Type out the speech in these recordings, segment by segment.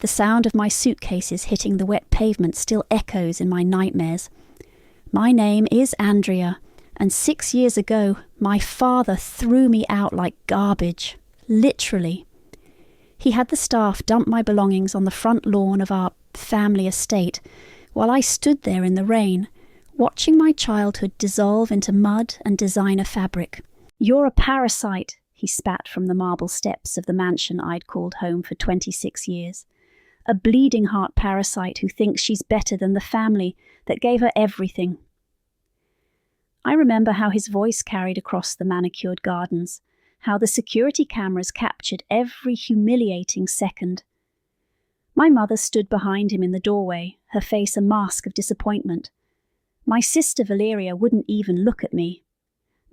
The sound of my suitcases hitting the wet pavement still echoes in my nightmares. My name is Andrea, and 6 years ago, my father threw me out like garbage. Literally. He had the staff dump my belongings on the front lawn of our family estate, while I stood there in the rain, watching my childhood dissolve into mud and designer fabric. "You're a parasite," he spat from the marble steps of the mansion I'd called home for 26 years. "A bleeding heart parasite who thinks she's better than the family that gave her everything." I remember how his voice carried across the manicured gardens, how the security cameras captured every humiliating second. My mother stood behind him in the doorway, her face a mask of disappointment. My sister Valeria wouldn't even look at me.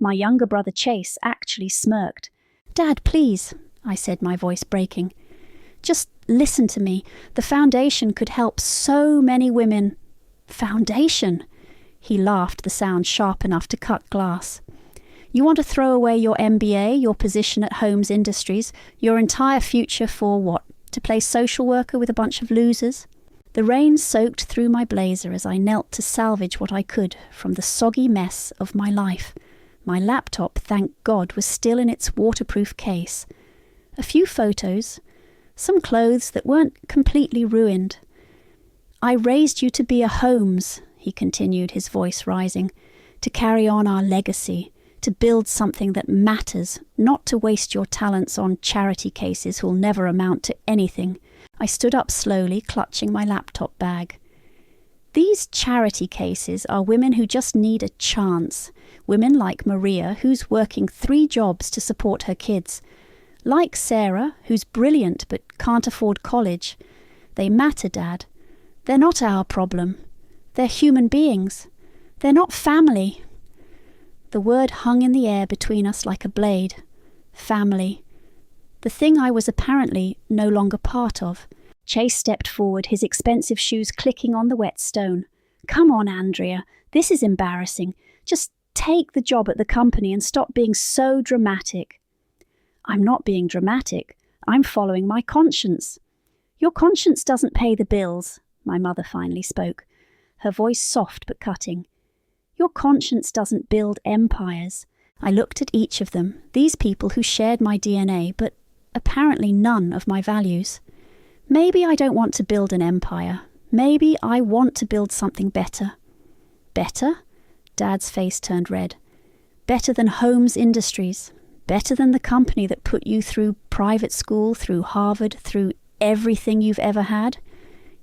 My younger brother Chase actually smirked. "Dad, please," I said, my voice breaking. "Just listen to me. The foundation could help so many women." "Foundation?" He laughed, the sound sharp enough to cut glass. "You want to throw away your MBA, your position at Holmes Industries, your entire future for what? To play social worker with a bunch of losers?" The rain soaked through my blazer as I knelt to salvage what I could from the soggy mess of my life. My laptop, thank God, was still in its waterproof case. A few photos, some clothes that weren't completely ruined. "I raised you to be a Holmes," he continued, his voice rising, "to carry on our legacy, to build something that matters, not to waste your talents on charity cases who'll never amount to anything." I stood up slowly, clutching my laptop bag. These charity cases are women who just need a chance. Women like Maria, who's working 3 jobs to support her kids. Like Sarah, who's brilliant but can't afford college. They matter, Dad. They're not our problem. They're human beings. They're not family. The word hung in the air between us like a blade. Family. The thing I was apparently no longer part of. Chase stepped forward, his expensive shoes clicking on the wet stone. "Come on, Andrea. This is embarrassing. Just take the job at the company and stop being so dramatic." "I'm not being dramatic. I'm following my conscience." "Your conscience doesn't pay the bills," my mother finally spoke, her voice soft but cutting. "Your conscience doesn't build empires." I looked at each of them, these people who shared my DNA, but apparently none of my values. Maybe I don't want to build an empire. Maybe I want to build something better. Better? Dad's face turned red. Better than Holmes Industries. Better than the company that put you through private school, through Harvard, through everything you've ever had?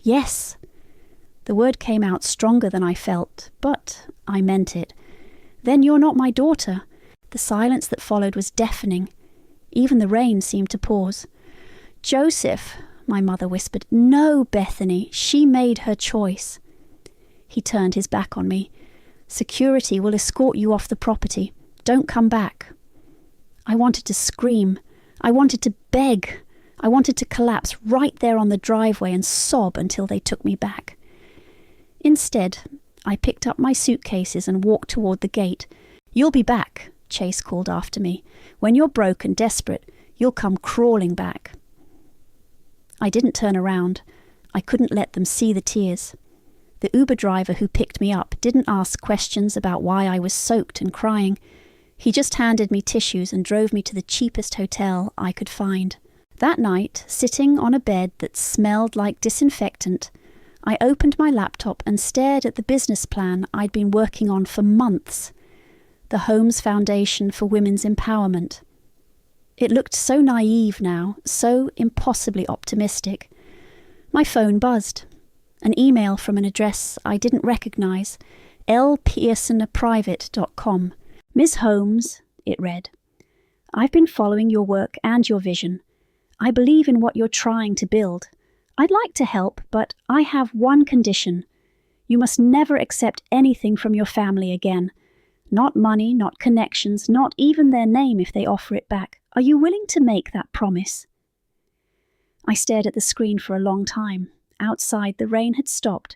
Yes. The word came out stronger than I felt, but I meant it. "Then you're not my daughter." The silence that followed was deafening. Even the rain seemed to pause. "Joseph," my mother whispered. "No, Bethany, she made her choice." He turned his back on me. "Security will escort you off the property. Don't come back." I wanted to scream. I wanted to beg. I wanted to collapse right there on the driveway and sob until they took me back. Instead, I picked up my suitcases and walked toward the gate. "You'll be back," Chase called after me. "When you're broke and desperate, you'll come crawling back." I didn't turn around. I couldn't let them see the tears. The Uber driver who picked me up didn't ask questions about why I was soaked and crying. He just handed me tissues and drove me to the cheapest hotel I could find. That night, sitting on a bed that smelled like disinfectant, I opened my laptop and stared at the business plan I'd been working on for months. The Holmes Foundation for Women's Empowerment. It looked so naive now, so impossibly optimistic. My phone buzzed. An email from an address I didn't recognize, lpearsonprivate.com. "Ms. Holmes," it read, "I've been following your work and your vision. I believe in what you're trying to build. I'd like to help, but I have one condition. You must never accept anything from your family again. Not money, not connections, not even their name if they offer it back. Are you willing to make that promise?" I stared at the screen for a long time. Outside, the rain had stopped,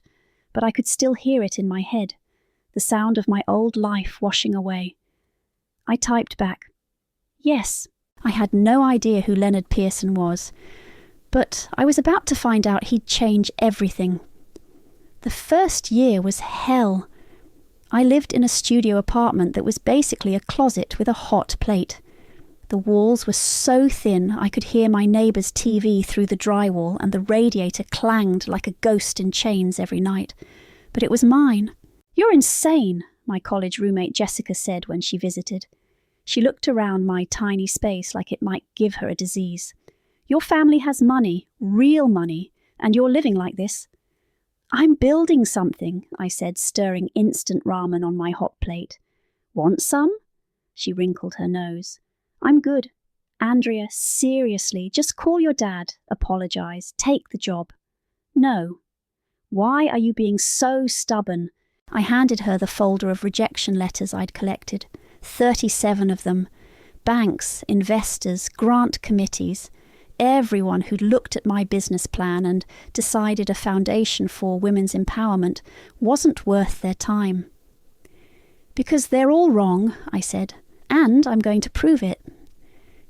but I could still hear it in my head, the sound of my old life washing away. I typed back, "Yes." I had no idea who Leonard Pearson was. But I was about to find out he'd change everything. The first year was hell. I lived in a studio apartment that was basically a closet with a hot plate. The walls were so thin I could hear my neighbour's TV through the drywall, and the radiator clanged like a ghost in chains every night. But it was mine. "You're insane," my college roommate Jessica said when she visited. She looked around my tiny space like it might give her a disease. "Your family has money, real money, and you're living like this." "I'm building something," I said, stirring instant ramen on my hot plate. "Want some?" She wrinkled her nose. "I'm good. Andrea, seriously, just call your dad, apologize, take the job." "No." "Why are you being so stubborn?" I handed her the folder of rejection letters I'd collected, 37 of them. Banks, investors, grant committees, everyone who'd looked at my business plan and decided a foundation for women's empowerment wasn't worth their time. "Because they're all wrong," I said, "and I'm going to prove it."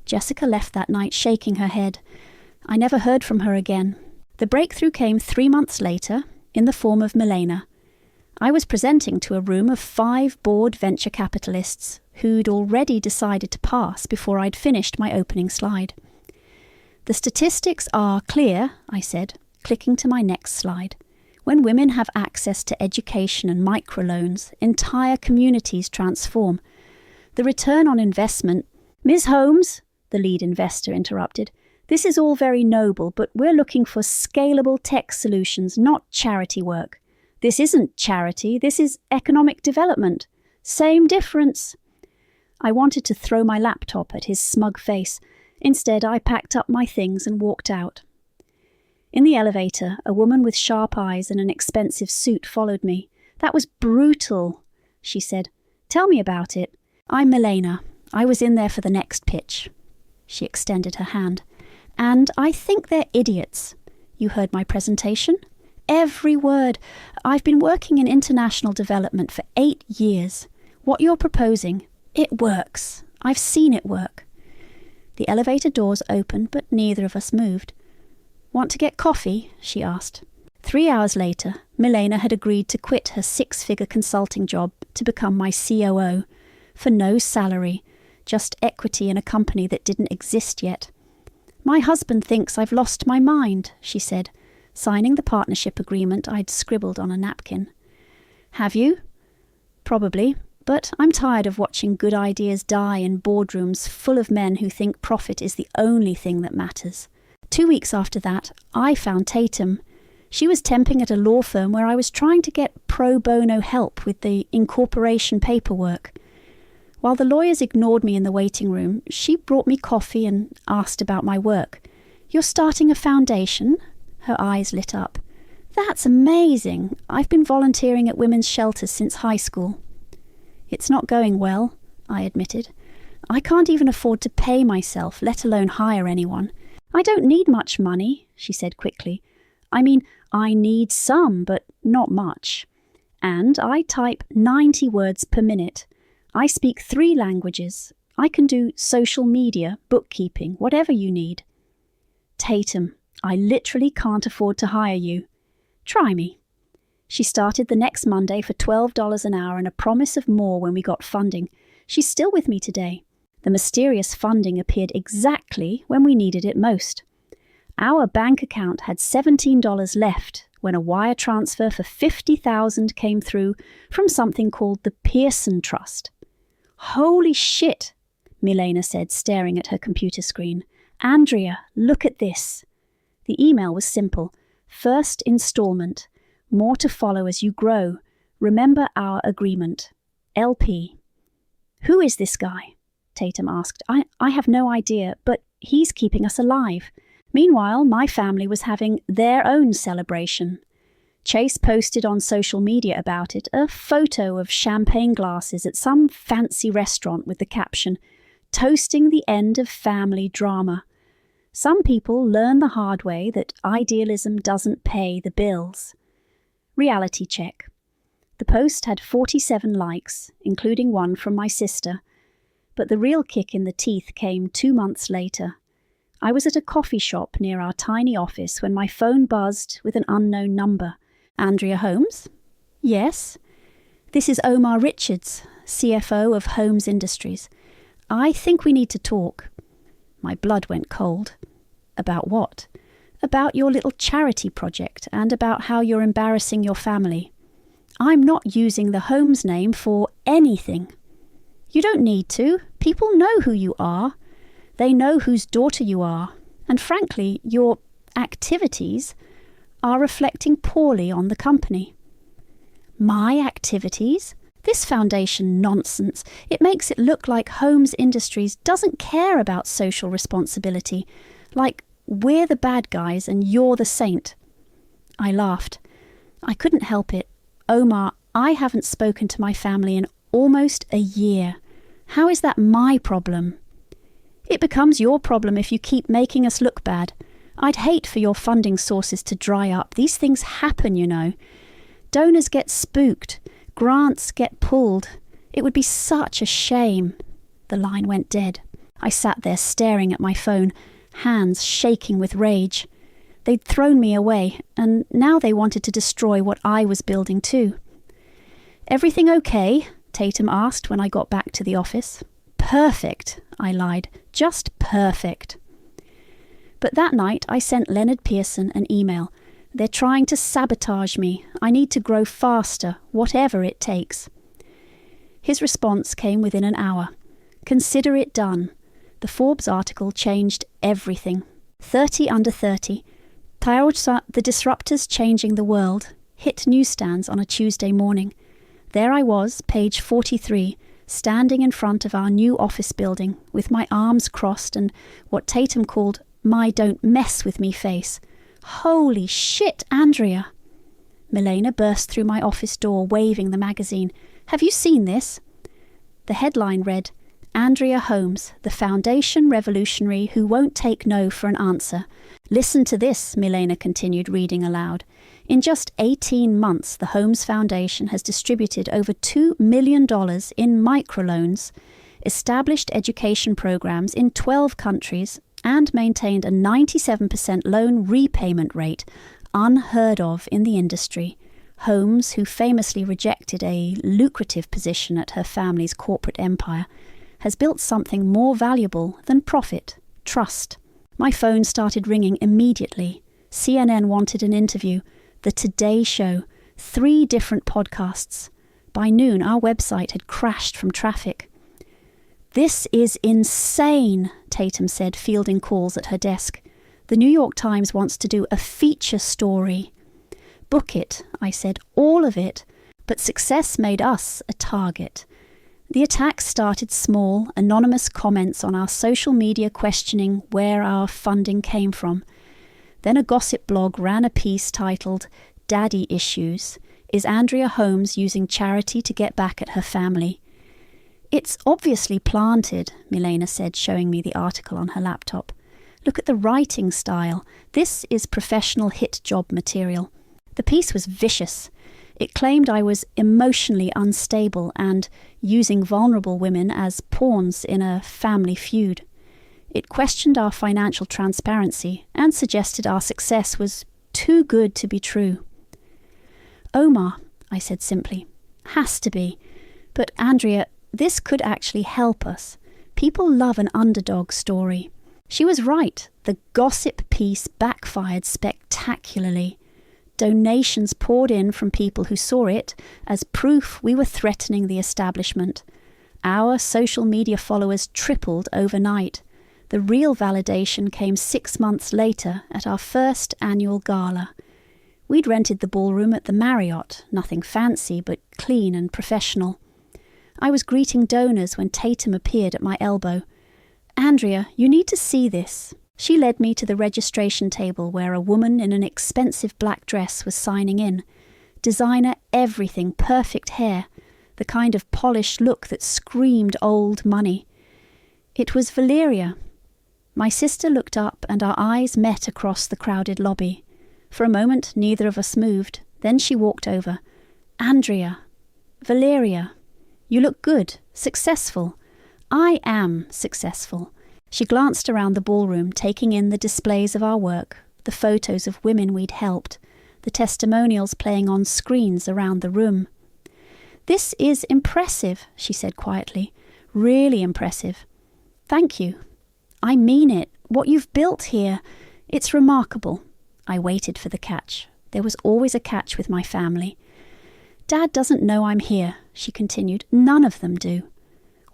Jessica left that night shaking her head. I never heard from her again. The breakthrough came 3 months later, in the form of Milena. I was presenting to a room of 5 bored venture capitalists who'd already decided to pass before I'd finished my opening slide. "The statistics are clear," I said, clicking to my next slide. "When women have access to education and microloans, entire communities transform. The return on investment—" "Ms. Holmes," the lead investor interrupted, "this is all very noble, but we're looking for scalable tech solutions, not charity work. This isn't charity, this is economic development. Same difference." I wanted to throw my laptop at his smug face. Instead, I packed up my things and walked out. In the elevator, a woman with sharp eyes and an expensive suit followed me. "That was brutal," she said. "Tell me about it." "I'm Milena. I was in there for the next pitch." She extended her hand. "And I think they're idiots. You heard my presentation?" "Every word. I've been working in international development for 8 years. What you're proposing, it works. I've seen it work." The elevator doors opened, but neither of us moved. "Want to get coffee?" she asked. 3 hours later, Milena had agreed to quit her 6-figure consulting job to become my COO, for no salary, just equity in a company that didn't exist yet. "My husband thinks I've lost my mind," she said, signing the partnership agreement I'd scribbled on a napkin. "Have you?" "Probably, but I'm tired of watching good ideas die in boardrooms full of men who think profit is the only thing that matters." 2 weeks after that, I found Tatum. She was temping at a law firm where I was trying to get pro bono help with the incorporation paperwork. While the lawyers ignored me in the waiting room, she brought me coffee and asked about my work. "You're starting a foundation?" Her eyes lit up. "That's amazing. I've been volunteering at women's shelters since high school." "It's not going well," I admitted. "I can't even afford to pay myself, let alone hire anyone." "I don't need much money," she said quickly. "I mean, I need some, but not much. And I type 90 words per minute. I speak 3 languages. I can do social media, bookkeeping, whatever you need." "Tatum, I literally can't afford to hire you." "Try me." She started the next Monday for $12 an hour and a promise of more when we got funding. She's still with me today. The mysterious funding appeared exactly when we needed it most. Our bank account had $17 left when a wire transfer for $50,000 came through from something called the Pearson Trust. "Holy shit," Milena said, staring at her computer screen. "Andrea, look at this." The email was simple. "First installment. More to follow as you grow. Remember our agreement. LP." "Who is this guy?" Tatum asked. I have no idea, but he's keeping us alive." Meanwhile, my family was having their own celebration. Chase posted on social media about it, a photo of champagne glasses at some fancy restaurant with the caption, "Toasting the end of family drama." Some people learn the hard way that idealism doesn't pay the bills. Reality check. The post had 47 likes, including one from my sister. But the real kick in the teeth came 2 months later. I was at a coffee shop near our tiny office when my phone buzzed with an unknown number. Andrea Holmes? Yes. This is Omar Richards, CFO of Holmes Industries. I think we need to talk. My blood went cold. About what? About your little charity project and about how you're embarrassing your family. I'm not using the Holmes name for anything. You don't need to. People know who you are. They know whose daughter you are. And frankly, your activities are reflecting poorly on the company. My activities? This foundation nonsense. It makes it look like Holmes Industries doesn't care about social responsibility, like we're the bad guys and you're the saint. I laughed. I couldn't help it. Omar, I haven't spoken to my family in almost a year. How is that my problem? It becomes your problem if you keep making us look bad. I'd hate for your funding sources to dry up. These things happen, you know. Donors get spooked. Grants get pulled. It would be such a shame. The line went dead. I sat there staring at my phone, hands shaking with rage. They'd thrown me away, and now they wanted to destroy what I was building too. Everything okay? Tatum asked when I got back to the office. Perfect, I lied. Just perfect. But that night I sent Leonard Pearson an email. They're trying to sabotage me. I need to grow faster, whatever it takes. His response came within an hour. Consider it done. The Forbes article changed everything. 30 under 30. The Disruptors Changing the World hit newsstands on a Tuesday morning. There I was, page 43, standing in front of our new office building with my arms crossed and what Tatum called my don't mess with me face. Holy shit, Andrea! Milena burst through my office door waving the magazine. Have you seen this? The headline read, Andrea Holmes, the foundation revolutionary who won't take no for an answer. Listen to this, Milena continued reading aloud. In just 18 months, the Holmes Foundation has distributed over $2 million in microloans, established education programs in 12 countries, and maintained a 97% loan repayment rate, unheard of in the industry. Holmes, who famously rejected a lucrative position at her family's corporate empire, has built something more valuable than profit, trust. My phone started ringing immediately. CNN wanted an interview, The Today Show, 3 different podcasts. By noon, our website had crashed from traffic. This is insane, Tatum said, fielding calls at her desk. The New York Times wants to do a feature story. Book it, I said, all of it. But success made us a target. The attack started small, anonymous comments on our social media questioning where our funding came from. Then a gossip blog ran a piece titled, Daddy Issues. Is Andrea Holmes using charity to get back at her family? It's obviously planted, Milena said, showing me the article on her laptop. Look at the writing style. This is professional hit job material. The piece was vicious. It claimed I was emotionally unstable and using vulnerable women as pawns in a family feud. It questioned our financial transparency and suggested our success was too good to be true. Omar, I said simply, has to be. But Andrea, this could actually help us. People love an underdog story. She was right. The gossip piece backfired spectacularly. Donations poured in from people who saw it as proof we were threatening the establishment. Our social media followers tripled overnight. The real validation came 6 months later at our first annual gala. We'd rented the ballroom at the Marriott, nothing fancy but clean and professional. I was greeting donors when Tatum appeared at my elbow. Andrea, you need to see this. She led me to the registration table where a woman in an expensive black dress was signing in. Designer everything, perfect hair, the kind of polished look that screamed old money. It was Valeria. My sister looked up and our eyes met across the crowded lobby. For a moment, neither of us moved. Then she walked over. Andrea, Valeria, you look good, successful. I am successful. She glanced around the ballroom, taking in the displays of our work, the photos of women we'd helped, the testimonials playing on screens around the room. "This is impressive," she said quietly. "Really impressive. Thank you. I mean it. What you've built here, it's remarkable." I waited for the catch. There was always a catch with my family. "Dad doesn't know I'm here," she continued. "None of them do."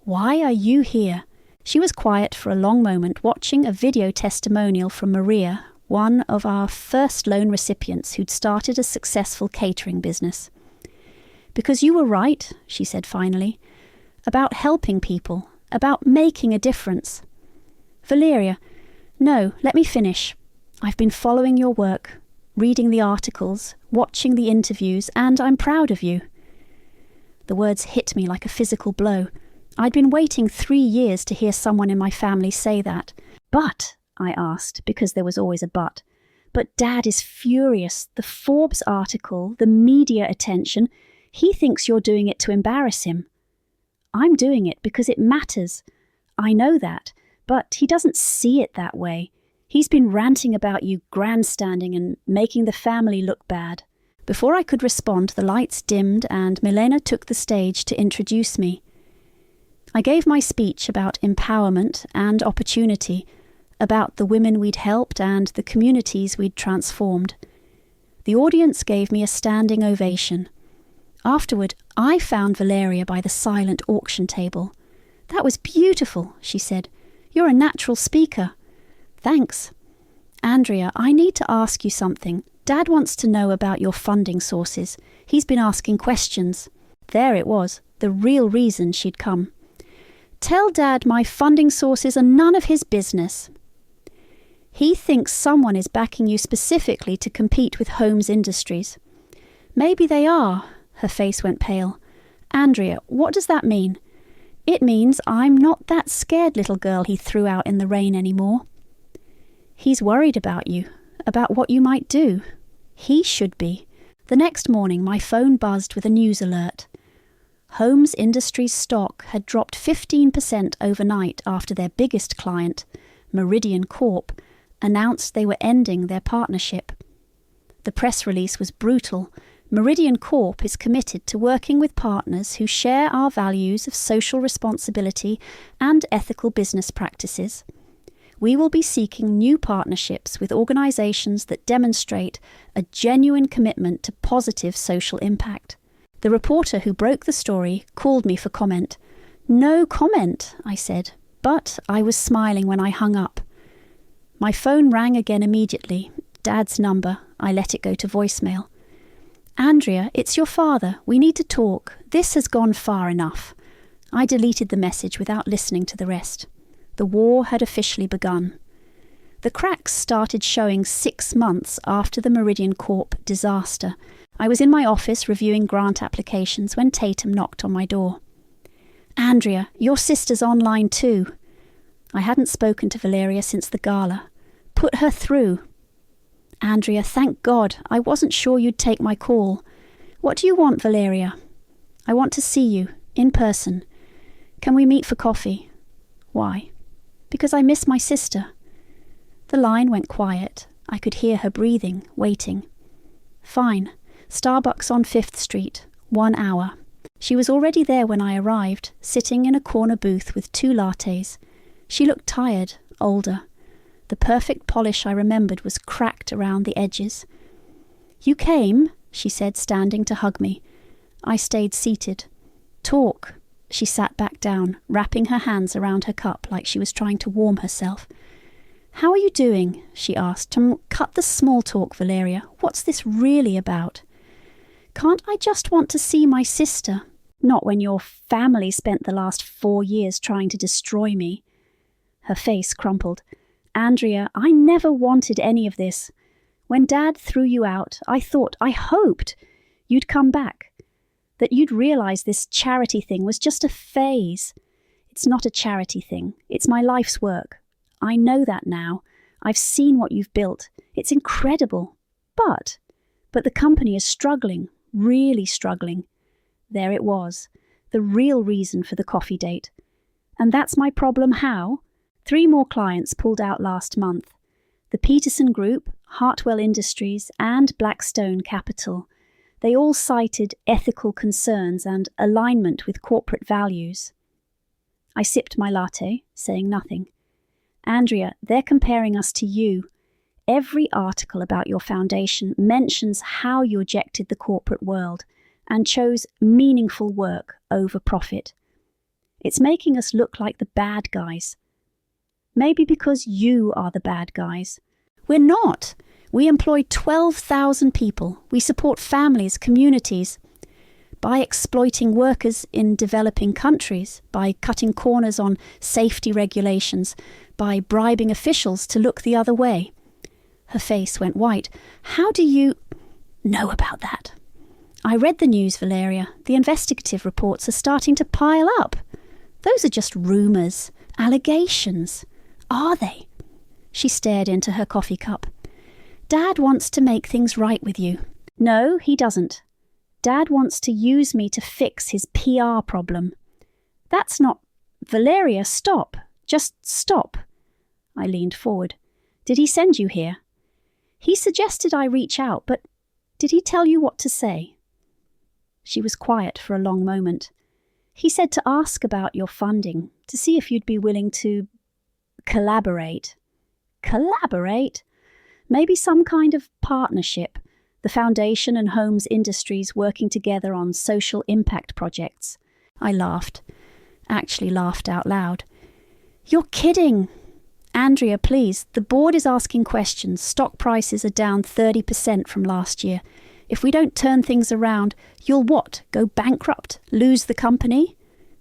"Why are you here?" She was quiet for a long moment, watching a video testimonial from Maria, one of our first loan recipients who'd started a successful catering business. "Because you were right," she said finally, "about helping people, about making a difference." "Valeria, no, let me finish. I've been following your work, reading the articles, watching the interviews, and I'm proud of you." The words hit me like a physical blow. I'd been waiting 3 years to hear someone in my family say that. "But," I asked, because there was always a but, "but Dad is furious. The Forbes article, the media attention, he thinks you're doing it to embarrass him." "I'm doing it because it matters. I know that, but he doesn't see it that way. He's been ranting about you grandstanding and making the family look bad." Before I could respond, the lights dimmed and Milena took the stage to introduce me. I gave my speech about empowerment and opportunity, about the women we'd helped and the communities we'd transformed. The audience gave me a standing ovation. Afterward, I found Valeria by the silent auction table. "That was beautiful," she said. "You're a natural speaker." "Thanks." "Andrea, I need to ask you something. Dad wants to know about your funding sources. He's been asking questions." There it was, the real reason she'd come. "Tell Dad my funding sources are none of his business." "He thinks someone is backing you specifically to compete with Holmes Industries." "Maybe they are." Her face went pale. "Andrea, what does that mean?" "It means I'm not that scared little girl he threw out in the rain anymore." "He's worried about you, about what you might do." "He should be." The next morning my phone buzzed with a news alert. Holmes Industries stock had dropped 15% overnight after their biggest client, Meridian Corp, announced they were ending their partnership. The press release was brutal. Meridian Corp is committed to working with partners who share our values of social responsibility and ethical business practices. We will be seeking new partnerships with organizations that demonstrate a genuine commitment to positive social impact. The reporter who broke the story called me for comment. "No comment," I said, but I was smiling when I hung up. My phone rang again immediately. Dad's number. I let it go to voicemail. "Andrea, it's your father. We need to talk. This has gone far enough." I deleted the message without listening to the rest. The war had officially begun. The cracks started showing 6 months after the Meridian Corp disaster. I was in my office reviewing grant applications when Tatum knocked on my door. "Andrea, your sister's online too." I hadn't spoken to Valeria since the gala. "Put her through." "Andrea, thank God. I wasn't sure you'd take my call." "What do you want, Valeria?" "I want to see you, in person. Can we meet for coffee?" "Why?" "Because I miss my sister." The line went quiet. I could hear her breathing, waiting. "Fine. Starbucks on 5th Street. 1 hour." She was already there when I arrived, sitting in a corner booth with 2 lattes. She looked tired, older. The perfect polish I remembered was cracked around the edges. "You came?" she said, standing to hug me. I stayed seated. "Talk." She sat back down, wrapping her hands around her cup like she was trying to warm herself. "How are you doing?" she asked. "Cut the small talk, Valeria. What's this really about?" "Can't I just want to see my sister? Not when your family spent the last 4 years trying to destroy me." Her face crumpled. "Andrea, I never wanted any of this. When Dad threw you out, I hoped you'd come back. That you'd realize this charity thing was just a phase. It's not a charity thing. It's my life's work. I know that now. I've seen what you've built. It's incredible. But the company is struggling, really struggling." There it was, the real reason for the coffee date. "And that's my problem how? 3 more clients pulled out last month. The Peterson Group, Hartwell Industries, and Blackstone Capital. They all cited ethical concerns and alignment with corporate values. I sipped my latte, saying nothing. Andrea, they're comparing us to you. Every article about your foundation mentions how you ejected the corporate world and chose meaningful work over profit. It's making us look like the bad guys. Maybe because you are the bad guys. We're not. We employ 12,000 people. We support families, communities, by exploiting workers in developing countries, by cutting corners on safety regulations, by bribing officials to look the other way. Her face went white. How do you know about that? I read the news, Valeria. The investigative reports are starting to pile up. Those are just rumours, allegations. Are they? She stared into her coffee cup. Dad wants to make things right with you. No, he doesn't. Dad wants to use me to fix his PR problem. That's not... Valeria, stop. Just stop. I leaned forward. Did he send you here? He suggested I reach out, but did he tell you what to say? She was quiet for a long moment. He said to ask about your funding, to see if you'd be willing to collaborate. Collaborate? Maybe some kind of partnership. The Foundation and Holmes Industries working together on social impact projects. I laughed. Actually laughed out loud. You're kidding! Andrea, please, the board is asking questions. Stock prices are down 30% from last year. If we don't turn things around, you'll what? Go bankrupt? Lose the company?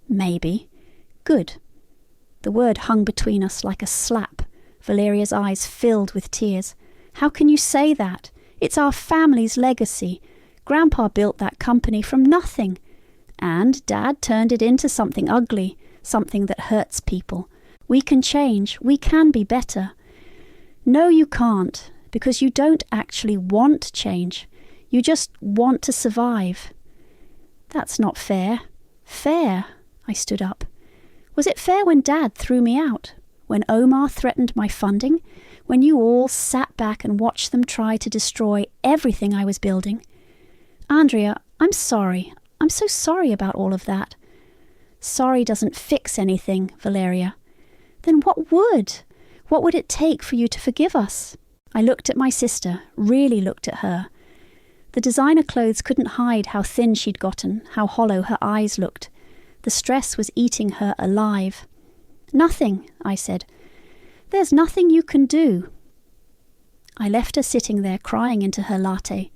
Maybe. Good. The word hung between us like a slap. Valeria's eyes filled with tears. How can you say that? It's our family's legacy. Grandpa built that company from nothing. And Dad turned it into something ugly, something that hurts people. We can change. We can be better. No, you can't, because you don't actually want change. You just want to survive. That's not fair. Fair? I stood up. Was it fair when Dad threw me out? When Omar threatened my funding? When you all sat back and watched them try to destroy everything I was building? Andrea, I'm sorry. I'm so sorry about all of that. Sorry doesn't fix anything, Valeria. Then what would? What would it take for you to forgive us? I looked at my sister, really looked at her. The designer clothes couldn't hide how thin she'd gotten, how hollow her eyes looked. The stress was eating her alive. Nothing, I said. There's nothing you can do. I left her sitting there crying into her latte.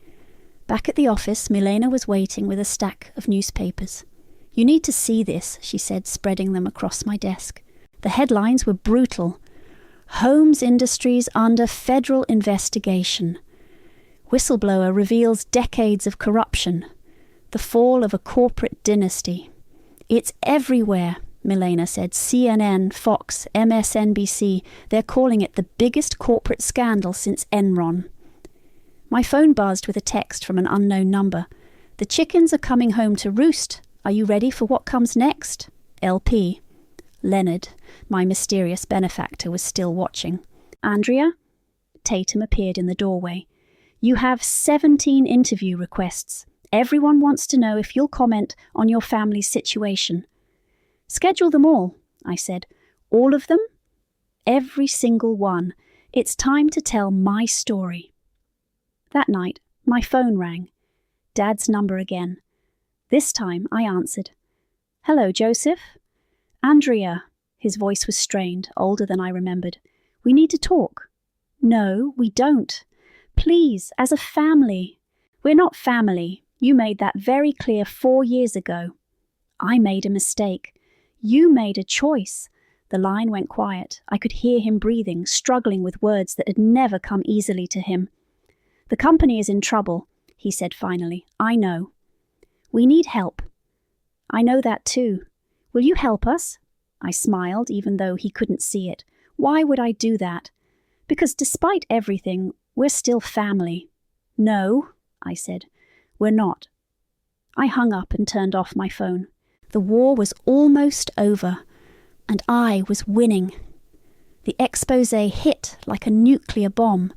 Back at the office, Milena was waiting with a stack of newspapers. You need to see this, she said, spreading them across my desk. The headlines were brutal. Holmes Industries under federal investigation. Whistleblower reveals decades of corruption. The fall of a corporate dynasty. It's everywhere, Milena said. CNN, Fox, MSNBC. They're calling it the biggest corporate scandal since Enron. My phone buzzed with a text from an unknown number. The chickens are coming home to roost. Are you ready for what comes next? LP. Leonard, my mysterious benefactor, was still watching. Andrea? Tatum appeared in the doorway. You have 17 interview requests. Everyone wants to know if you'll comment on your family's situation. Schedule them all, I said. All of them? Every single one. It's time to tell my story. That night, my phone rang. Dad's number again. This time I answered. Hello, Joseph. Andrea. His voice was strained, older than I remembered. We need to talk. No, we don't. Please, as a family. We're not family. You made that very clear 4 years ago. I made a mistake. You made a choice. The line went quiet. I could hear him breathing, struggling with words that had never come easily to him. The company is in trouble, he said finally. I know. We need help. I know that too. Will you help us? I smiled, even though he couldn't see it. Why would I do that? Because despite everything, we're still family. No, I said. We're not. I hung up and turned off my phone. The war was almost over, and I was winning. The expose hit like a nuclear bomb.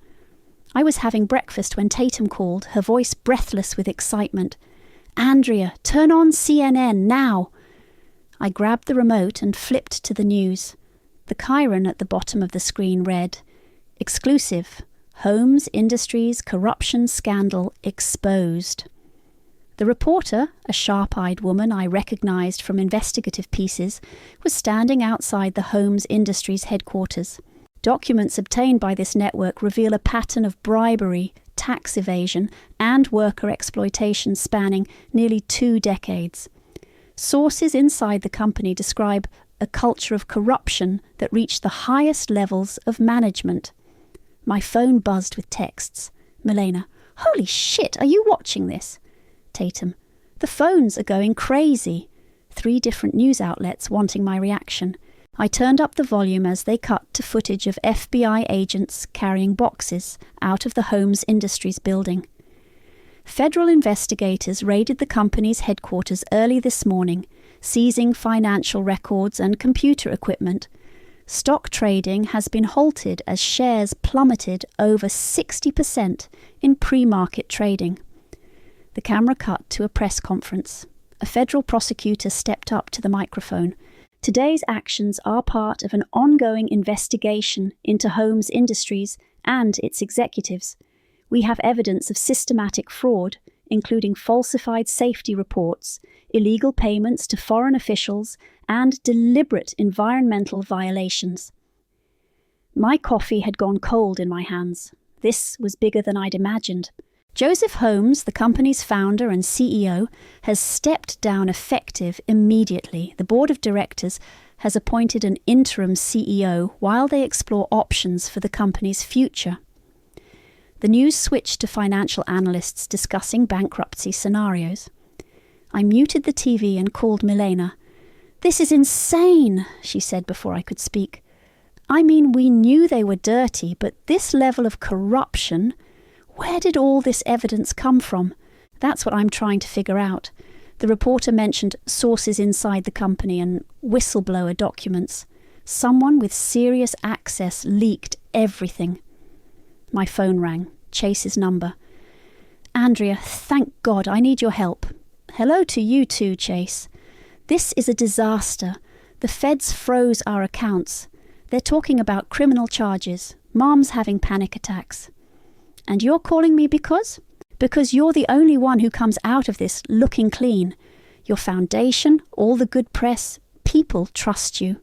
I was having breakfast when Tatum called, her voice breathless with excitement. "Andrea, turn on CNN now!" I grabbed the remote and flipped to the news. The chyron at the bottom of the screen read, "Exclusive. Holmes Industries corruption scandal exposed." The reporter, a sharp-eyed woman I recognized from investigative pieces, was standing outside the Holmes Industries headquarters. Documents obtained by this network reveal a pattern of bribery, tax evasion, and worker exploitation spanning nearly 2 decades. Sources inside the company describe a culture of corruption that reached the highest levels of management. My phone buzzed with texts. Milena, "Holy shit, are you watching this?" Tatum, "The phones are going crazy." 3 different news outlets wanting my reaction. I turned up the volume as they cut to footage of FBI agents carrying boxes out of the Holmes Industries building. Federal investigators raided the company's headquarters early this morning, seizing financial records and computer equipment. Stock trading has been halted as shares plummeted over 60% in pre-market trading. The camera cut to a press conference. A federal prosecutor stepped up to the microphone. "Today's actions are part of an ongoing investigation into Holmes Industries and its executives. We have evidence of systematic fraud, including falsified safety reports, illegal payments to foreign officials, and deliberate environmental violations." My coffee had gone cold in my hands. This was bigger than I'd imagined. Joseph Holmes, the company's founder and CEO, has stepped down effective immediately. The board of directors has appointed an interim CEO while they explore options for the company's future. The news switched to financial analysts discussing bankruptcy scenarios. I muted the TV and called Milena. "This is insane," she said before I could speak. "I mean, we knew they were dirty, but this level of corruption... Where did all this evidence come from? That's what I'm trying to figure out." The reporter mentioned sources inside the company and whistleblower documents. Someone with serious access leaked everything. My phone rang. Chase's number. "Andrea, thank God, I need your help." "Hello to you too, Chase. This is a disaster. The feds froze our accounts. They're talking about criminal charges. Mom's having panic attacks." "And you're calling me because?" "Because you're the only one who comes out of this looking clean. Your foundation, all the good press, people trust you."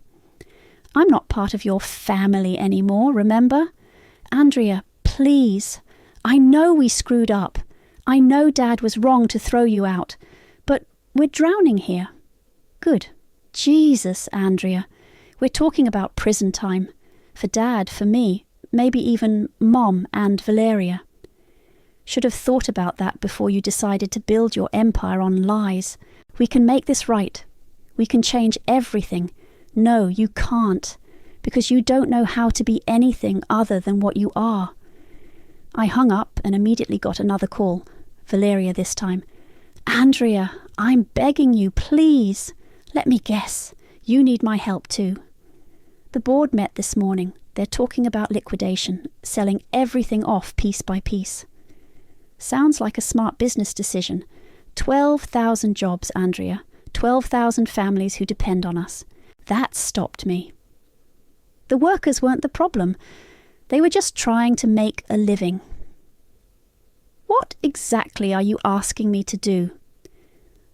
"I'm not part of your family anymore, remember?" "Andrea, please. I know we screwed up. I know Dad was wrong to throw you out. But we're drowning here." "Good. Jesus, Andrea. We're talking about prison time. For Dad, for me. Maybe even Mom and Valeria. Should have thought about that before you decided to build your empire on lies. We can make this right. We can change everything. No, you can't, because you don't know how to be anything other than what you are." I hung up and immediately got another call. Valeria this time. "Andrea, I'm begging you, please. Let me guess. You need my help too." The board met this morning. They're talking about liquidation, selling everything off piece by piece. Sounds like a smart business decision. 12,000 jobs, Andrea. 12,000 families who depend on us. That stopped me. The workers weren't the problem. They were just trying to make a living. "What exactly are you asking me to do?"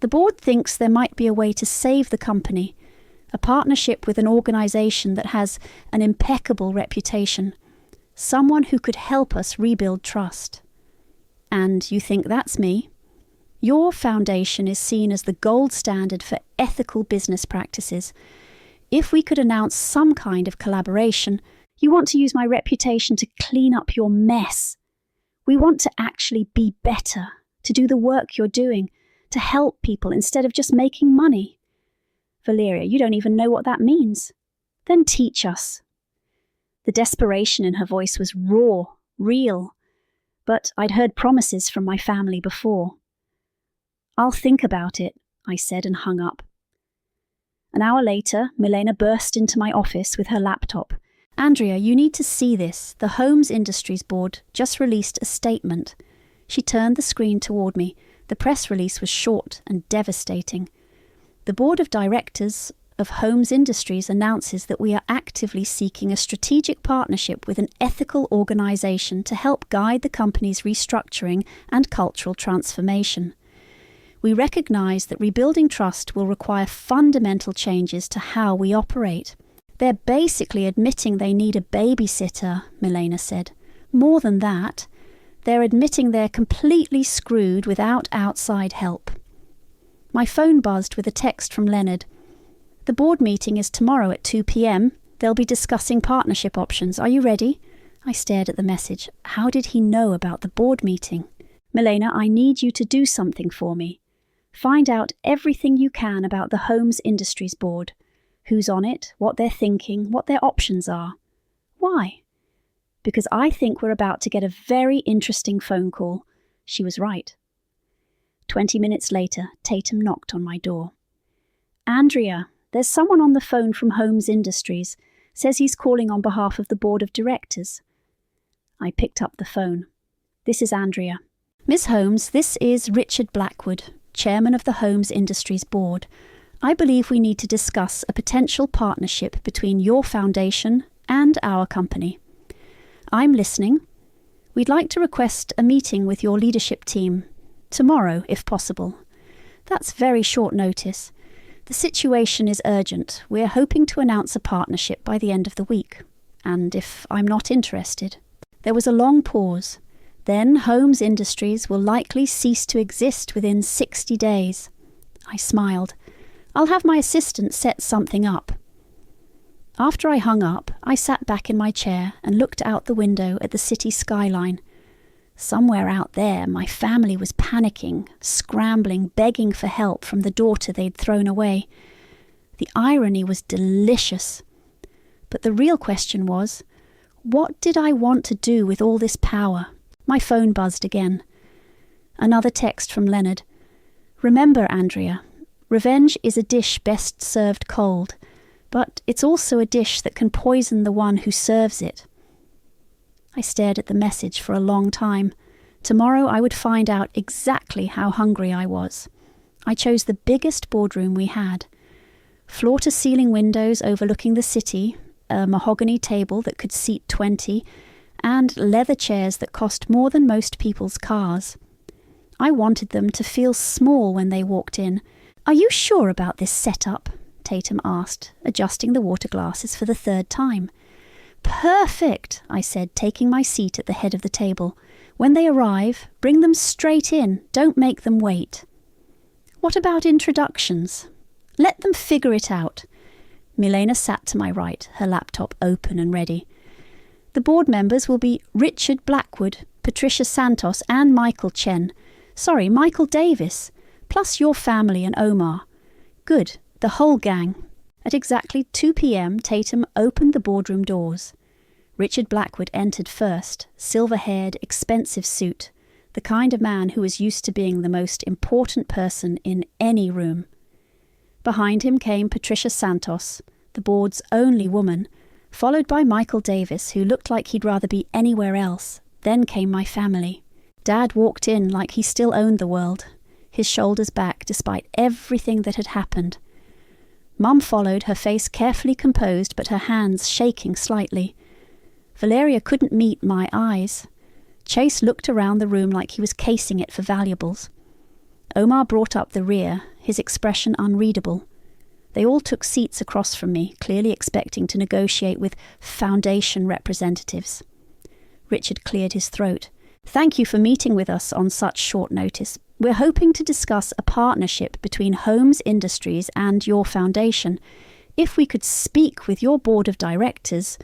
"The board thinks there might be a way to save the company. A partnership with an organization that has an impeccable reputation. Someone who could help us rebuild trust." "And you think that's me?" "Your foundation is seen as the gold standard for ethical business practices. If we could announce some kind of collaboration, you want to use my reputation to clean up your mess. We want to actually be better, to do the work you're doing, to help people instead of just making money." "Valeria, you don't even know what that means." "Then teach us." The desperation in her voice was raw, real, but I'd heard promises from my family before. "I'll think about it," I said and hung up. An hour later, Milena burst into my office with her laptop. Andrea, you need to see this. The Homes Industries Board just released a statement. She turned the screen toward me. The press release was short and devastating. The Board of Directors of Homes Industries announces that we are actively seeking a strategic partnership with an ethical organisation to help guide the company's restructuring and cultural transformation. We recognise that rebuilding trust will require fundamental changes to how we operate. They're basically admitting they need a babysitter, Milena said. More than that, they're admitting they're completely screwed without outside help. My phone buzzed with a text from Leonard. The board meeting is tomorrow at 2 p.m. They'll be discussing partnership options. Are you ready? I stared at the message. How did he know about the board meeting? Milena, I need you to do something for me. Find out everything you can about the Homes Industries Board. Who's on it, what they're thinking, what their options are. Why? Because I think we're about to get a very interesting phone call. She was right. 20 minutes later, Tatum knocked on my door. Andrea, there's someone on the phone from Homes Industries. Says he's calling on behalf of the board of directors. I picked up the phone. This is Andrea. Miss Holmes, this is Richard Blackwood, chairman of the Homes Industries Board. I believe we need to discuss a potential partnership between your foundation and our company. I'm listening. We'd like to request a meeting with your leadership team, tomorrow if possible. That's very short notice. The situation is urgent. We're hoping to announce a partnership by the end of the week. And if I'm not interested. There was a long pause. Then Homes Industries will likely cease to exist within 60 days. I smiled. I'll have my assistant set something up. After I hung up, I sat back in my chair and looked out the window at the city skyline. Somewhere out there, my family was panicking, scrambling, begging for help from the daughter they'd thrown away. The irony was delicious. But the real question was, what did I want to do with all this power? My phone buzzed again. Another text from Leonard. Remember, Andrea, revenge is a dish best served cold, but it's also a dish that can poison the one who serves it. I stared at the message for a long time. Tomorrow I would find out exactly how hungry I was. I chose the biggest boardroom we had. Floor-to-ceiling windows overlooking the city, a mahogany table that could seat 20, and leather chairs that cost more than most people's cars. I wanted them to feel small when they walked in. Are you sure about this setup? Tatum asked, adjusting the water glasses for the third time. Perfect, I said, taking my seat at the head of the table. When they arrive, bring them straight in. Don't make them wait. What about introductions? Let them figure it out. Milena sat to my right, her laptop open and ready. The board members will be Richard Blackwood, Patricia Santos and Michael Davis, plus your family and Omar. Good, the whole gang. At exactly 2 p.m, Tatum opened the boardroom doors. Richard Blackwood entered first, silver-haired, expensive suit, the kind of man who was used to being the most important person in any room. Behind him came Patricia Santos, the board's only woman, followed by Michael Davis, who looked like he'd rather be anywhere else. Then came my family. Dad walked in like he still owned the world, his shoulders back despite everything that had happened. Mum followed, her face carefully composed but her hands shaking slightly. Valeria couldn't meet my eyes. Chase looked around the room like he was casing it for valuables. Omar brought up the rear, his expression unreadable. They all took seats across from me, clearly expecting to negotiate with foundation representatives. Richard cleared his throat. Thank you for meeting with us on such short notice. We're hoping to discuss a partnership between Homes Industries and your foundation. If we could speak with your board of directors...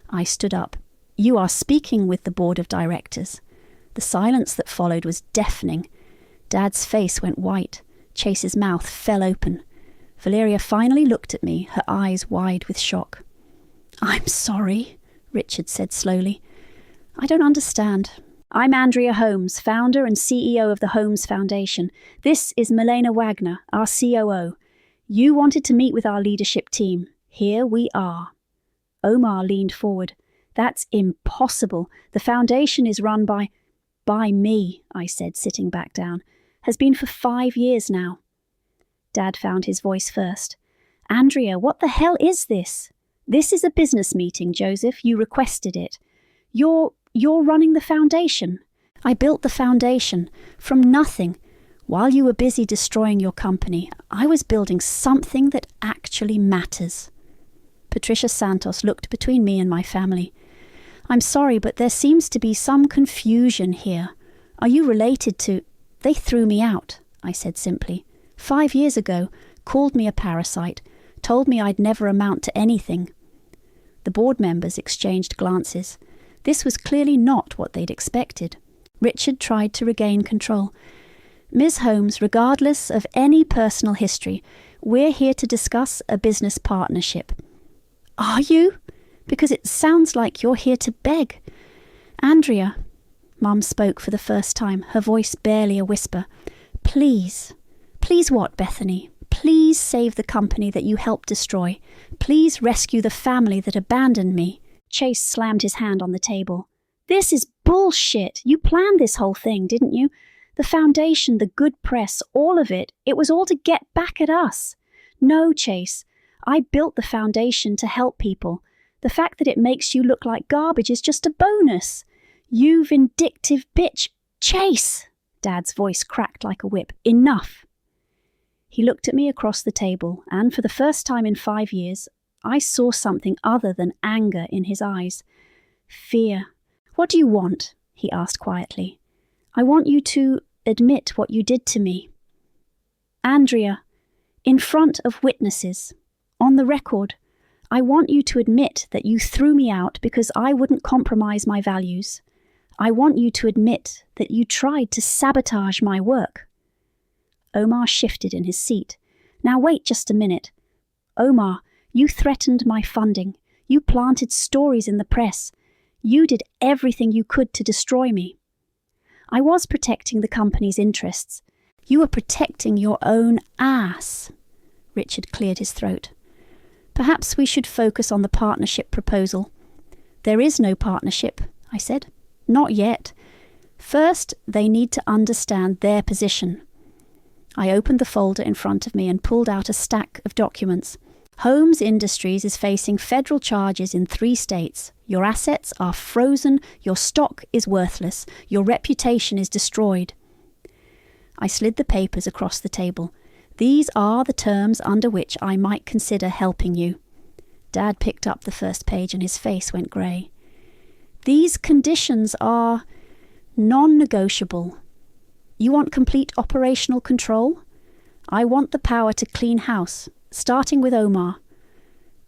I stood up. You are speaking with the board of directors. The silence that followed was deafening. Dad's face went white. Chase's mouth fell open. Valeria finally looked at me, her eyes wide with shock. I'm sorry, Richard said slowly. I don't understand. I'm Andrea Holmes, founder and CEO of the Holmes Foundation. This is Milena Wagner, our COO. You wanted to meet with our leadership team. Here we are. Omar leaned forward. That's impossible. The foundation is run by me, I said, sitting back down. Has been for 5 years now. Dad found his voice first. Andrea, what the hell is this? This is a business meeting, Joseph. You requested it. You're running the foundation. I built the foundation from nothing. While you were busy destroying your company, I was building something that actually matters. Patricia Santos looked between me and my family. I'm sorry, but there seems to be some confusion here. Are you related to... They threw me out, I said simply. 5 years ago, called me a parasite, told me I'd never amount to anything. The board members exchanged glances. This was clearly not what they'd expected. Richard tried to regain control. Ms. Holmes, regardless of any personal history, we're here to discuss a business partnership. Are you? Because it sounds like you're here to beg. Andrea, Mum spoke for the first time, her voice barely a whisper. Please. Please what, Bethany? Please save the company that you helped destroy. Please rescue the family that abandoned me. Chase slammed his hand on the table. This is bullshit. You planned this whole thing, didn't you? The foundation, the good press, all of it. It was all to get back at us. No, Chase. I built the foundation to help people. The fact that it makes you look like garbage is just a bonus. You vindictive bitch. Chase! Dad's voice cracked like a whip. Enough. He looked at me across the table, and for the first time in 5 years, I saw something other than anger in his eyes. Fear. What do you want? He asked quietly. I want you to admit what you did to me. Andrea, in front of witnesses, on the record, I want you to admit that you threw me out because I wouldn't compromise my values. I want you to admit that you tried to sabotage my work. Omar shifted in his seat. Now wait just a minute. Omar, you threatened my funding. You planted stories in the press. You did everything you could to destroy me. I was protecting the company's interests. You were protecting your own ass. Richard cleared his throat. Perhaps we should focus on the partnership proposal. There is no partnership, I said. Not yet. First, they need to understand their position. I opened the folder in front of me and pulled out a stack of documents. Holmes Industries is facing federal charges in 3 states. Your assets are frozen, your stock is worthless, your reputation is destroyed. I slid the papers across the table. These are the terms under which I might consider helping you. Dad picked up the first page and his face went grey. These conditions are non-negotiable. You want complete operational control? I want the power to clean house, starting with Omar.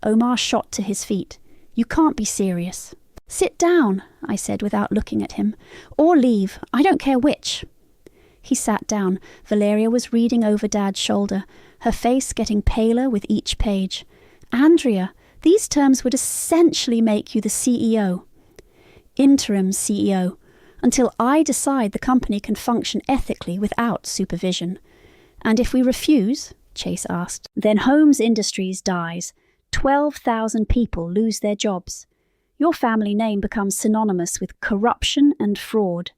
Omar shot to his feet. You can't be serious. Sit down, I said without looking at him. Or leave. I don't care which. He sat down. Valeria was reading over Dad's shoulder, her face getting paler with each page. Andrea, these terms would essentially make you the CEO. Interim CEO. Until I decide the company can function ethically without supervision. And if we refuse, Chase asked, then Holmes Industries dies. 12,000 people lose their jobs. Your family name becomes synonymous with corruption and fraud.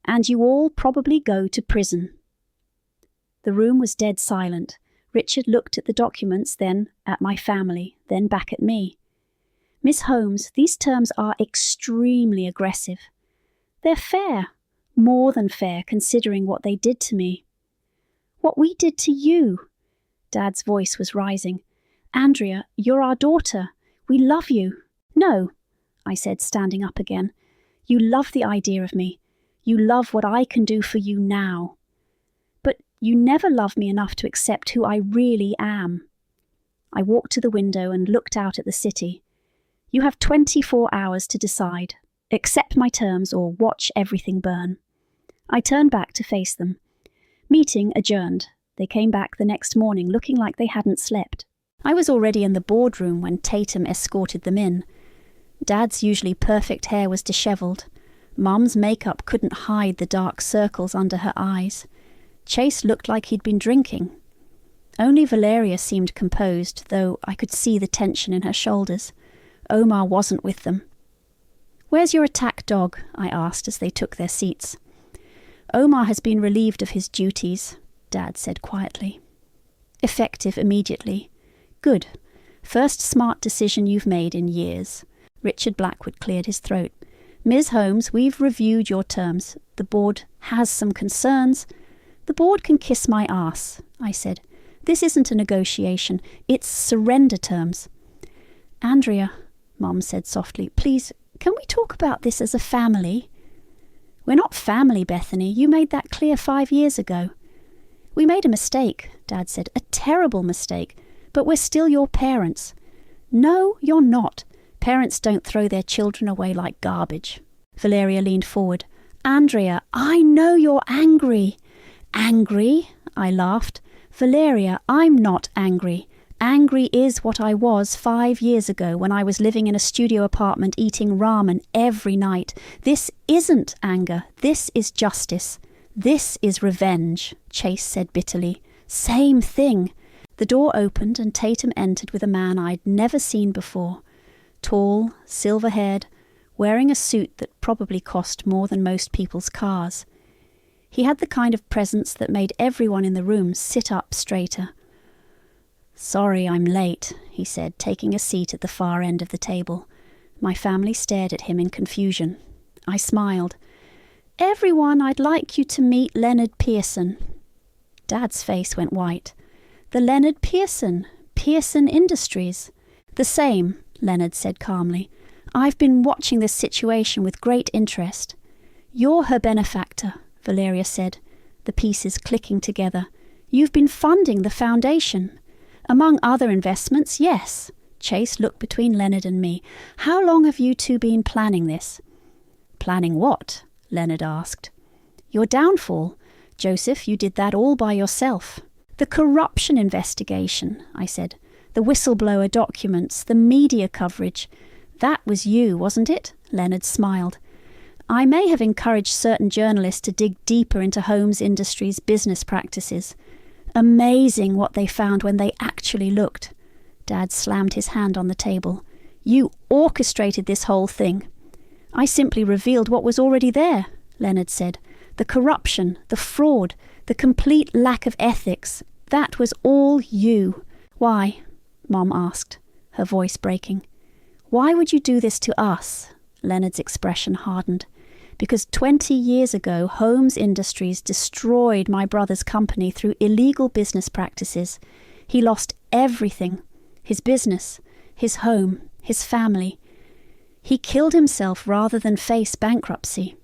And you all probably go to prison. The room was dead silent. Richard looked at the documents, then at my family, then back at me. Miss Holmes, these terms are extremely aggressive. They're fair, more than fair, considering what they did to me. What we did to you. Dad's voice was rising. Andrea, you're our daughter. We love you. No, I said, standing up again. You love the idea of me. You love what I can do for you now. But you never loved me enough to accept who I really am. I walked to the window and looked out at the city. You have 24 hours to decide. Accept my terms or watch everything burn. I turned back to face them. Meeting adjourned. They came back the next morning looking like they hadn't slept. I was already in the boardroom when Tatum escorted them in. Dad's usually perfect hair was dishevelled. Mum's makeup couldn't hide the dark circles under her eyes. Chase looked like he'd been drinking. Only Valeria seemed composed, though I could see the tension in her shoulders. Omar wasn't with them. "Where's your attack dog?" I asked as they took their seats. "Omar has been relieved of his duties," Dad said quietly. "Effective immediately. Good. First smart decision you've made in years." Richard Blackwood cleared his throat. "Ms. Holmes, we've reviewed your terms. The board has some concerns." "The board can kiss my arse," I said. "This isn't a negotiation. It's surrender terms." "Andrea," Mom said softly, "please, can we talk about this as a family?" "We're not family, Bethany. You made that clear 5 years ago." "We made a mistake," Dad said. "A terrible mistake. But we're still your parents." "No, you're not. Parents don't throw their children away like garbage." Valeria leaned forward. "Andrea, I know you're angry." "Angry?" I laughed. "Valeria, I'm not angry. Angry is what I was 5 years ago when I was living in a studio apartment eating ramen every night. This isn't anger. This is justice. This is revenge," Chase said bitterly. "Same thing." The door opened and Tatum entered with a man I'd never seen before. Tall, silver-haired, wearing a suit that probably cost more than most people's cars. He had the kind of presence that made everyone in the room sit up straighter. "Sorry I'm late," he said, taking a seat at the far end of the table. My family stared at him in confusion. I smiled. "Everyone, I'd like you to meet Leonard Pearson." Dad's face went white. "The Leonard Pearson, Pearson Industries." "The same," Leonard said calmly. "I've been watching this situation with great interest." "You're her benefactor," Valeria said, the pieces clicking together. "You've been funding the foundation." "Among other investments, yes." Chase looked between Leonard and me. "How long have you two been planning this?" "Planning what?" Leonard asked. "Your downfall. Joseph, you did that all by yourself." "The corruption investigation," I said. "The whistleblower documents, the media coverage. That was you, wasn't it?" Leonard smiled. "I may have encouraged certain journalists to dig deeper into Holmes Industries' business practices. Amazing what they found when they actually looked." Dad slammed his hand on the table. "You orchestrated this whole thing." "I simply revealed what was already there," Leonard said. "The corruption, the fraud, the complete lack of ethics. That was all you." "Why?" Mom asked, her voice breaking. "Why would you do this to us?" Leonard's expression hardened. "Because 20 years ago, Holmes Industries destroyed my brother's company through illegal business practices. He lost everything. His business, his home, his family. He killed himself rather than face bankruptcy."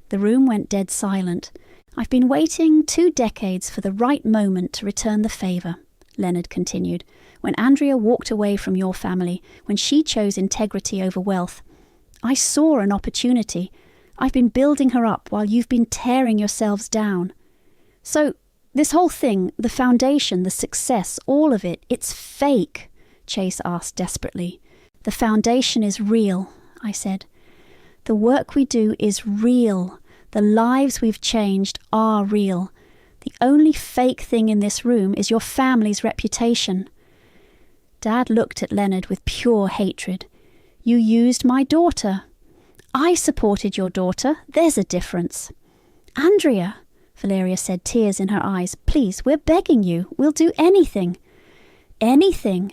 The room went dead silent. "I've been waiting 2 decades for the right moment to return the favour," Leonard continued. "When Andrea walked away from your family, when she chose integrity over wealth, I saw an opportunity. I've been building her up while you've been tearing yourselves down. So, this whole thing, the foundation, the success, all of it, it's fake," Chase asked desperately. "The foundation is real," I said. "The work we do is real. The lives we've changed are real. The only fake thing in this room is your family's reputation." Dad looked at Leonard with pure hatred. "You used my daughter." "I supported your daughter. There's a difference." "Andrea," Valeria said, tears in her eyes, "please, we're begging you. We'll do anything." "Anything?"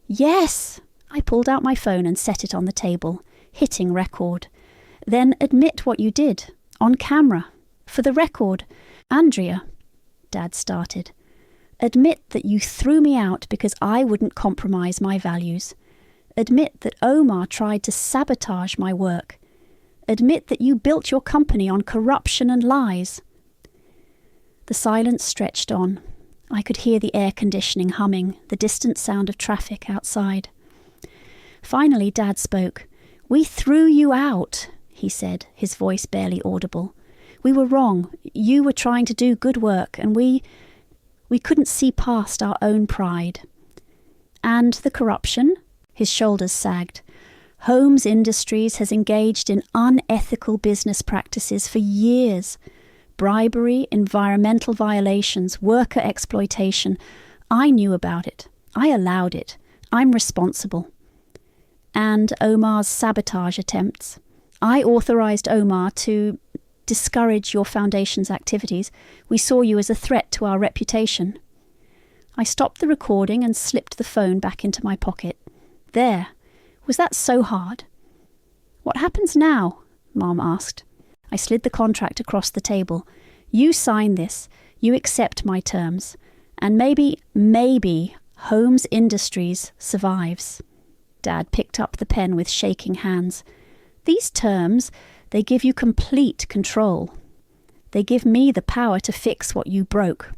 "Yes." I pulled out my phone and set it on the table, hitting record. "Then admit what you did, on camera, for the record." "Andrea," Dad started, "admit that you threw me out because I wouldn't compromise my values. Admit that Omar tried to sabotage my work. Admit that you built your company on corruption and lies." The silence stretched on. I could hear the air conditioning humming, the distant sound of traffic outside. Finally, Dad spoke. "We threw you out," he said, his voice barely audible. "We were wrong. You were trying to do good work, and we couldn't see past our own pride." "And the corruption?" His shoulders sagged. "Holmes Industries has engaged in unethical business practices for years. Bribery, environmental violations, worker exploitation. I knew about it. I allowed it. I'm responsible." and Omar's sabotage attempts. I authorised Omar to discourage your foundation's activities. We saw you as a threat to our reputation. I stopped the recording and slipped the phone back into my pocket. There. Was that so hard? What happens now? Mom asked. I slid the contract across the table. You sign this. You accept my terms. And maybe Holmes Industries survives. Dad picked up the pen with shaking hands. These terms, they give you complete control. They give me the power to fix what you broke.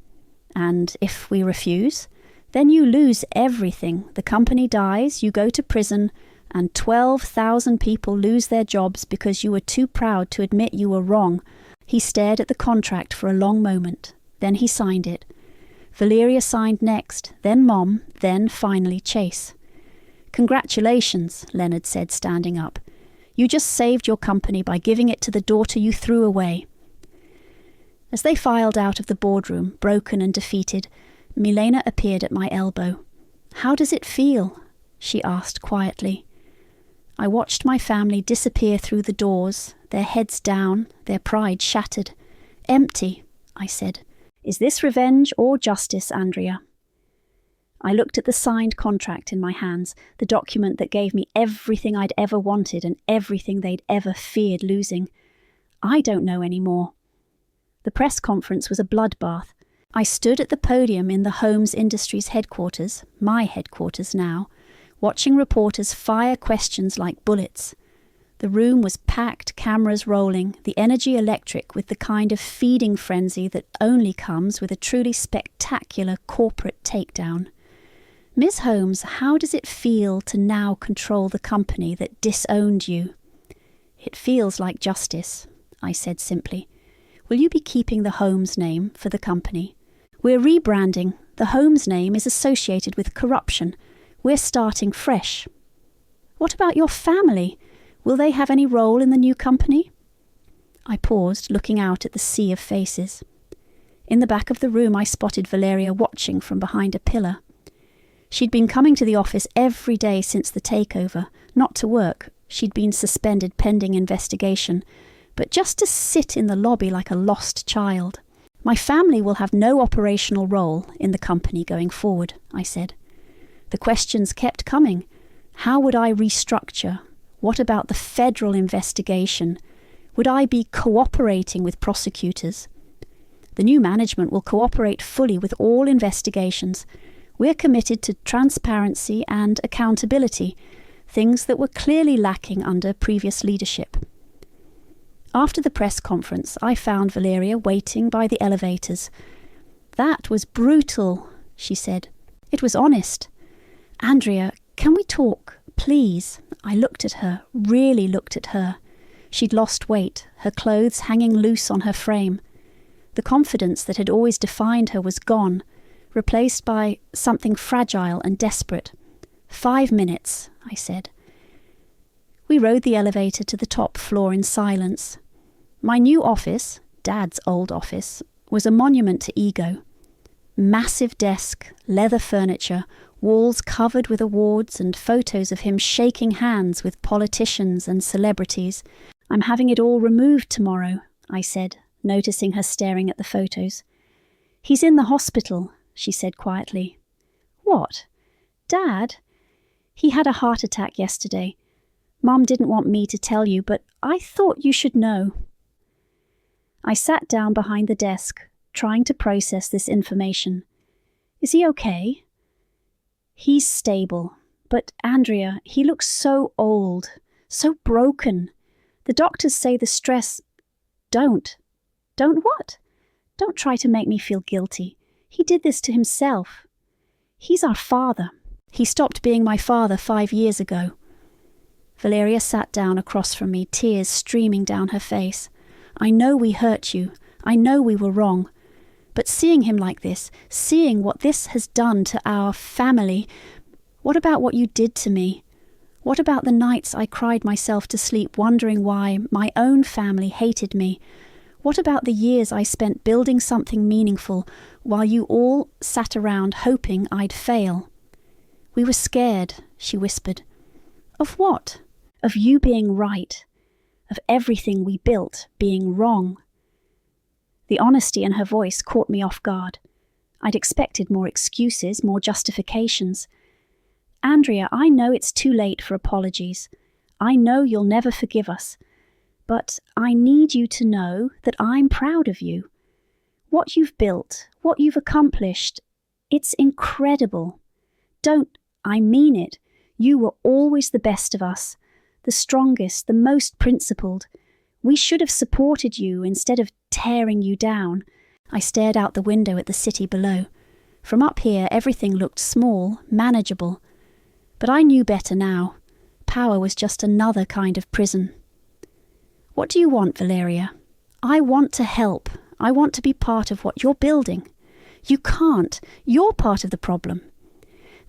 And if we refuse, then you lose everything. The company dies, you go to prison, and 12,000 people lose their jobs because you were too proud to admit you were wrong. He stared at the contract for a long moment. Then he signed it. Valeria signed next, then Mom, then finally Chase. Congratulations, Leonard said, standing up. You just saved your company by giving it to the daughter you threw away. As they filed out of the boardroom, broken and defeated, Milena appeared at my elbow. How does it feel? She asked quietly. I watched my family disappear through the doors, their heads down, their pride shattered. Empty, I said. Is this revenge or justice, Andrea? I looked at the signed contract in my hands, the document that gave me everything I'd ever wanted and everything they'd ever feared losing. I don't know anymore. The press conference was a bloodbath. I stood at the podium in the Holmes Industries headquarters, my headquarters now, watching reporters fire questions like bullets. The room was packed, cameras rolling, the energy electric with the kind of feeding frenzy that only comes with a truly spectacular corporate takedown. Ms. Holmes, how does it feel to now control the company that disowned you? It feels like justice, I said simply. Will you be keeping the Holmes name for the company? We're rebranding. The Holmes name is associated with corruption. We're starting fresh. What about your family? Will they have any role in the new company? I paused, looking out at the sea of faces. In the back of the room I spotted Valeria watching from behind a pillar. She'd been coming to the office every day since the takeover, not to work. She'd been suspended pending investigation, but just to sit in the lobby like a lost child. My family will have no operational role in the company going forward, I said. The questions kept coming. How would I restructure? What about the federal investigation? Would I be cooperating with prosecutors? The new management will cooperate fully with all investigations. We're committed to transparency and accountability, things that were clearly lacking under previous leadership. After the press conference, I found Valeria waiting by the elevators. That was brutal, she said. It was honest. Andrea, can we talk, please? I looked at her, really looked at her. She'd lost weight, her clothes hanging loose on her frame. The confidence that had always defined her was gone, replaced by something fragile and desperate. 5 minutes, I said. We rode the elevator to the top floor in silence. My new office, Dad's old office, was a monument to ego. Massive desk, leather furniture, walls covered with awards and photos of him shaking hands with politicians and celebrities. I'm having it all removed tomorrow, I said, noticing her staring at the photos. He's in the hospital, she said quietly. What? Dad? He had a heart attack yesterday. Mom didn't want me to tell you, but I thought you should know. I sat down behind the desk, trying to process this information. Is he okay? He's stable, but Andrea, he looks so old, so broken. The doctors say the stress... Don't what? Don't try to make me feel guilty. He did this to himself. He's our father. He stopped being my father 5 years ago. Valeria sat down across from me, tears streaming down her face. I know we hurt you. I know we were wrong. But seeing him like this, seeing what this has done to our family, what about what you did to me? What about the nights I cried myself to sleep wondering why my own family hated me? What about the years I spent building something meaningful while you all sat around hoping I'd fail? We were scared, she whispered. Of what? Of you being right. Of everything we built being wrong. The honesty in her voice caught me off guard. I'd expected more excuses, more justifications. Andrea, I know it's too late for apologies. I know you'll never forgive us. But I need you to know that I'm proud of you. What you've built, what you've accomplished, it's incredible. I mean it. You were always the best of us, the strongest, the most principled. We should have supported you instead of tearing you down. I stared out the window at the city below. From up here, everything looked small, manageable. But I knew better now. Power was just another kind of prison. What do you want, Valeria? I want to help. I want to be part of what you're building. You can't. You're part of the problem.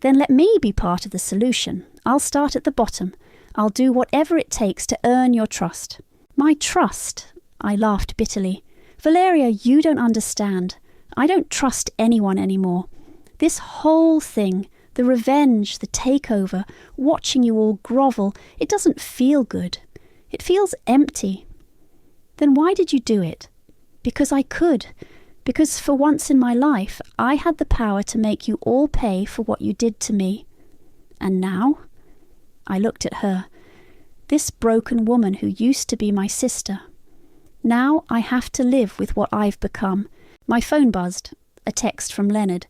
Then let me be part of the solution. I'll start at the bottom. I'll do whatever it takes to earn your trust. My trust? I laughed bitterly. Valeria, you don't understand. I don't trust anyone anymore. This whole thing, the revenge, the takeover, watching you all grovel, it doesn't feel good. It feels empty. Then why did you do it? Because I could. Because for once in my life, I had the power to make you all pay for what you did to me. And now? I looked at her. This broken woman who used to be my sister. Now I have to live with what I've become. My phone buzzed. A text from Leonard.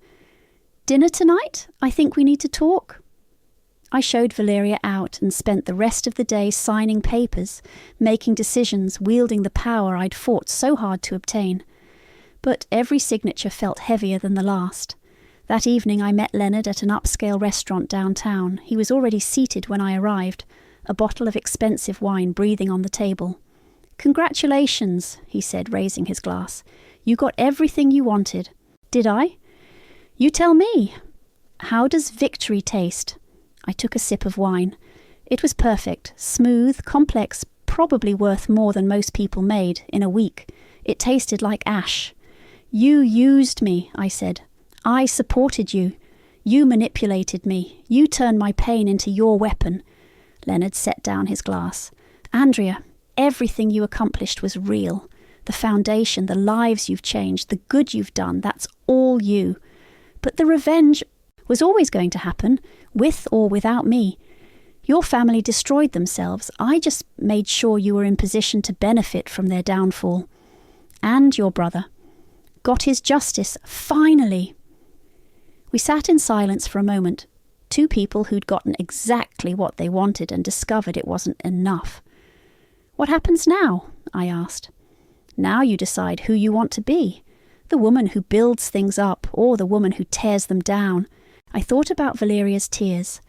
Dinner tonight? I think we need to talk. I showed Valeria out and spent the rest of the day signing papers, making decisions, wielding the power I'd fought so hard to obtain. But every signature felt heavier than the last. That evening I met Leonard at an upscale restaurant downtown. He was already seated when I arrived, a bottle of expensive wine breathing on the table. Congratulations, he said, raising his glass. You got everything you wanted. Did I? You tell me. How does victory taste? I took a sip of wine. It was perfect, smooth, complex, probably worth more than most people made in a week. It tasted like ash. You used me, I said. I supported you. You manipulated me. You turned my pain into your weapon. Leonard set down his glass. Andrea, everything you accomplished was real. The foundation, the lives you've changed, the good you've done, that's all you. But the revenge was always going to happen, with or without me. Your family destroyed themselves. I just made sure you were in position to benefit from their downfall. And your brother. Got his justice, finally. We sat in silence for a moment. Two people who'd gotten exactly what they wanted and discovered it wasn't enough. What happens now? I asked. Now you decide who you want to be. The woman who builds things up or the woman who tears them down. I thought about Valeria's tears,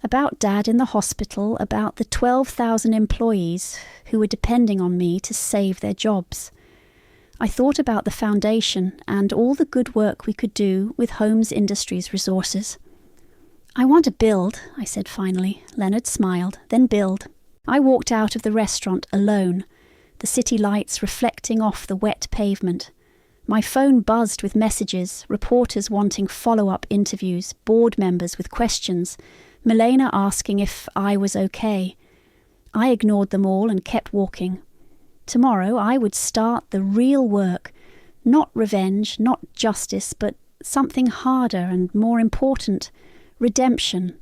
about Dad in the hospital, about the 12,000 employees who were depending on me to save their jobs. I thought about the foundation and all the good work we could do with Holmes Industries resources. I want to build, I said finally. Leonard smiled, then build. I walked out of the restaurant alone, the city lights reflecting off the wet pavement. My phone buzzed with messages, reporters wanting follow-up interviews, board members with questions, Milena asking if I was okay. I ignored them all and kept walking. Tomorrow I would start the real work, not revenge, not justice, but something harder and more important, redemption.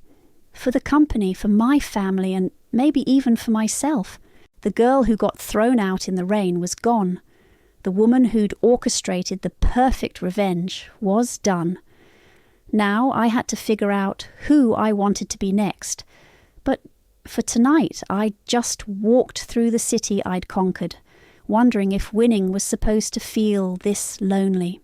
For the company, for my family, and maybe even for myself. The girl who got thrown out in the rain was gone. The woman who'd orchestrated the perfect revenge was done. Now I had to figure out who I wanted to be next. But for tonight, I just walked through the city I'd conquered, wondering if winning was supposed to feel this lonely.